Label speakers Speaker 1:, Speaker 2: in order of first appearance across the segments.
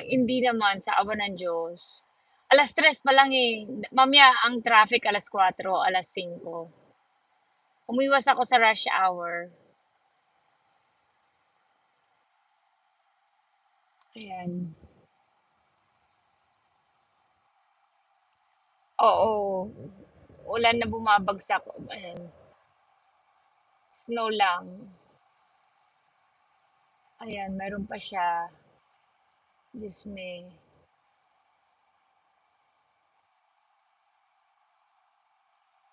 Speaker 1: Hindi naman sa awa ng Diyos. 3:00 pa lang, eh, mamaya ang traffic 4:00, 5:00. Umiwas ako sa rush hour, ayan. Oo, ulan na bumabagsak, ayan, snow lang. Ayan, meron pa siya, Diyos me.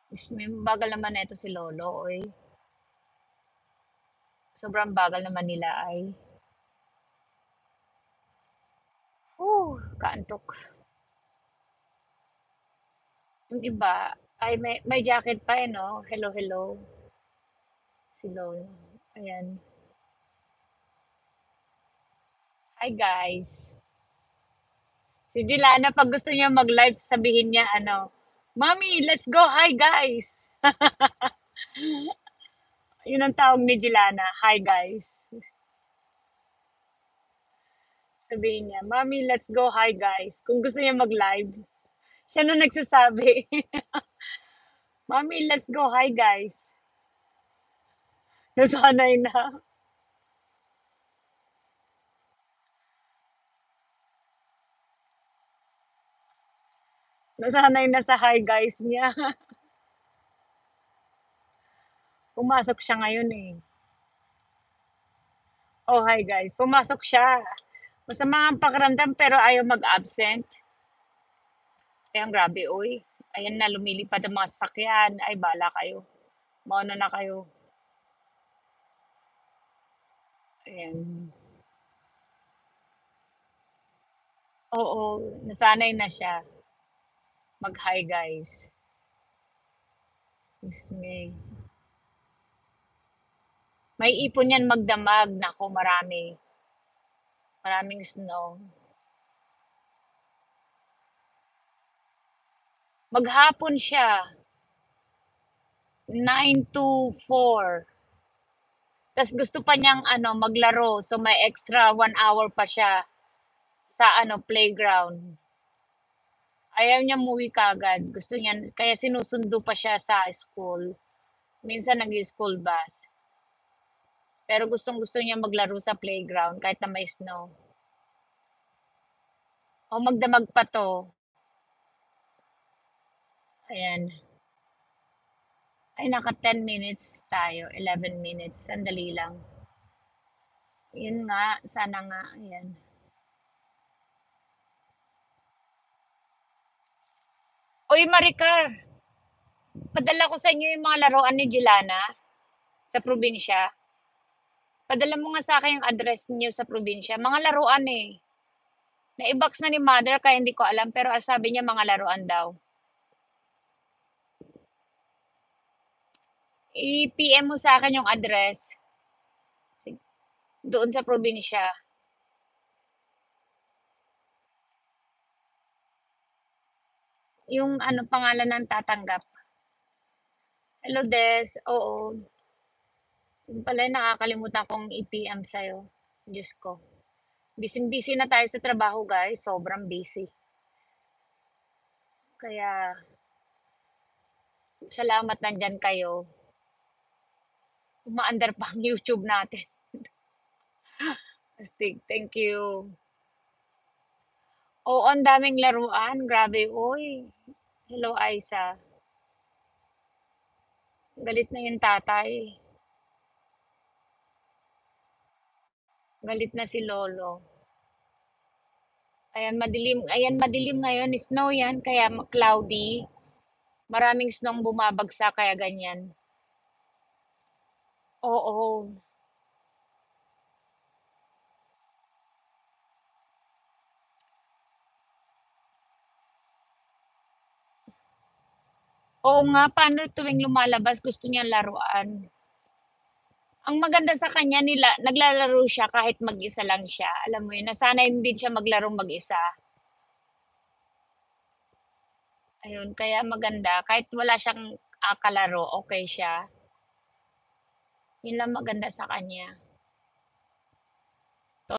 Speaker 1: Diyos me, bagal naman neto si lolo, uy. Sobrang bagal naman nila ay. Kaantok. Yung iba ay may jacket pa, eh, 'no? Hello, hello, si lolo. Ayan. Hi, guys. Si Jelana 'pag gusto niya mag-live sasabihin niya ano, "Mommy, let's go, hi guys." 'Yun ang tawag ni Jelana, "Hi guys." Sabihin niya, "Mommy, let's go, hi guys." Kung gusto niya mag-live, siya na nagsasabi. "Mommy, let's go, hi guys." Nasanay na. Nasanay na sa hi guys niya. Pumasok siya ngayon, eh. "Oh, hi guys." Pumasok siya. Masama ang pakiramdam pero ayaw mag-absent. Ayan, grabe uy. Ayan na, lumilipad ang mga sasakyan. Ay, bahala kayo. Mauna na kayo. Ayan. Oo, nasanay na siya mag-hi guys. Diyos me. May ipon yan magdamag. Naku, marami. Maraming snow. Maghapon siya. 9 to 4. Tas gusto pa niyang ano, maglaro. So may extra 1 hour pa siya sa ano, playground. Ayaw niya umuwi kaagad. Gusto niya, kaya sinusundo pa siya sa school. Minsan nag-school bus. Pero gustong-gusto niya maglaro sa playground kahit na may snow. O magdamag pa 'to. Ayan. Ay, naka 10 minutes tayo, 11 minutes. Sandali lang. Yun nga, sana nga. Ayan. Uy, Maricar, padala ko sa inyo yung mga laruan ni Jelana sa probinsya. Padala mo nga sa akin yung address niyo sa probinsya. Mga laruan eh. Naibox na ni mother kaya hindi ko alam pero sabi niya mga laruan daw. I-PM mo sa akin yung address. Doon sa probinsya. Yung ano pangalan ng tatanggap. Hello, Des. Oo. Yun pala nakakalimutan kong i-PM sa'yo. Diyos ko. Busy-busy na tayo sa trabaho, guys. Sobrang busy. Kaya, salamat nandyan kayo. Umaandar pa ang YouTube natin. Astig, thank you. Oo, ang daming laruan. Grabe, uy. Hello, Aisa. Galit na yung tatay. Galit na si Lolo. Ayan madilim ngayon. Snow yan, kaya cloudy. Maraming snow bumabagsak, kaya ganyan. Oo. Oo nga, paano tuwing lumalabas gusto niyang laruan. Ang maganda sa kanya naglalaro siya kahit mag-isa lang siya. Alam mo yun, nasanay din siya maglarong mag-isa. Ayun, kaya maganda. Kahit wala siyang kalaro, okay siya. Yun lang maganda sa kanya.